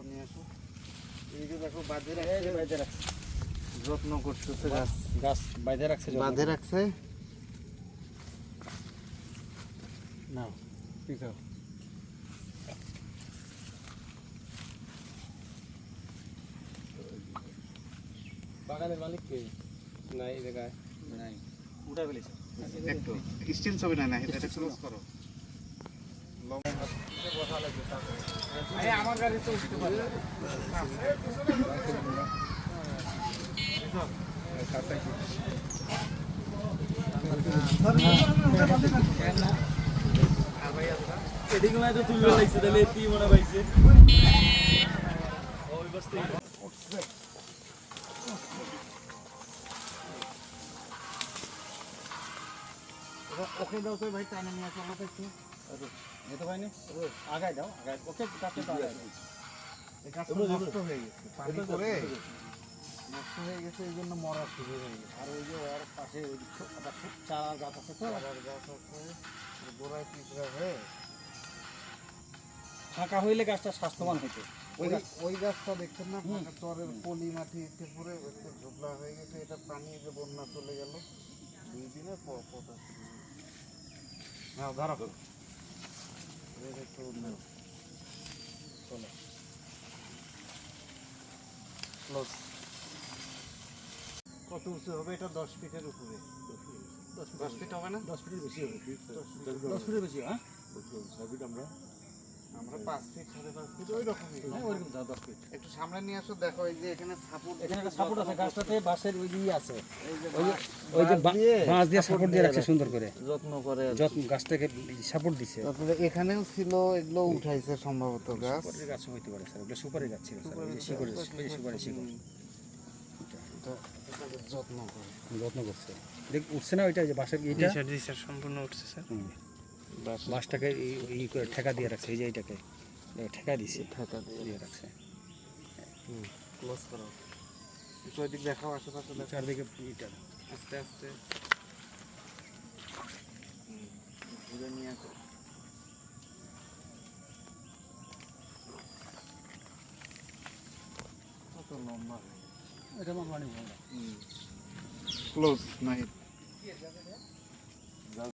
নিয়ে আসো। এই যে দেখো বাঁধে রাখছে, যত্ন করতেছে গাছ বাঁধে রাখছে নাও পিছাও। বাগানের মালিক কে? নাই এই জায়গায় নাই, উঠা ফেলেছে। একটু স্টিল ছবি না এটা ক্লোজ করো। আমার গাড়ি তো উঠতে পারে। এদিকে তো তুলবে লাগছে, তাহলে কি মনে পাইছে ওই বস্তে ওকে দাও তো ভাই, টাইনে নিয়ে আসো আমাকে একটু। যেতে পাইনি, আগায় দাও, আগায় ওকে কাটতে দাও। এই গাছটা নষ্ট হয়ে গেছে, পানি করে নষ্ট হয়ে গেছে, এই জন্য মরা শুরু হয়ে গেছে। আর ওই যে ওর পাশে ওই চারা গাছ আছে তো, চারার গাছ আছে, গোড়ায় পিঁপড়া হয়ে ফাঁকা হইলে গাছটা স্বাস্থ্যবান হইতো। ওই গাছটা দেখছেন না, ফাঁকা চরের পলি মাটি এসে পড়ে একটু ঝোপলা হয়ে গেছে। এটা পানি যে বন্যা চলে গেল 2 দিনের পর পথা শুরু হয়েছে। হ্যাঁ ধরো একটু চলো ক্লোজ। কত উঁচু হবে এটা? 10 ফিটের উপরে। 10 ফিট হবে না? 10 ফিটের বেশি হবে, 10 ফিটের বেশি। হ্যাঁ আমরা 5 ফিট 5.5 ফিট ওই রকমই। ওইরকম 10 ফিট। একটু সামনে নিয়ে আসো, দেখো এই যে এখানে সাপোর্ট, এখানে একটা সাপোর্ট আছে, গাছটাতে বাঁশের ওই দিয়ে আছে, এই যে ওই যে বাঁশ দিয়ে সাপোর্ট দিয়ে রাখছে সুন্দর করে, যত্ন করে যত্ন গাছটাকে সাপোর্ট দিছে। তারপরে এখানেও ছিল, এগুলো উঠাইছে সম্ভবত গাছ। সুপারি গাছ হইতে পারে স্যার, ওটা সুপারি গাছ ছিল স্যার, ওই যে শিকড়, ওই সুপারি শিকড় এটাকে যত্ন করে যত্ন করছে। দেখ উঠছে না ওইটা, যে বাঁশের এইটা স্যার সম্পূর্ণ উঠছে স্যার। বাঁশটাকে এই করে ঠেকা দিয়ে রাখছে, এই যে এইটাকে ঠেকা দিছে, ঢাকা দিয়ে রাখছে। ক্লোজ করো। একটু ওইদিক দেখাও, আশেপাশে দেখো। চারদিকে এইটা আস্তে আস্তে ঘুরে নিয়ে আসো। কত লম্বা এটা আমার মানে ভালো। ক্লোজ নাই।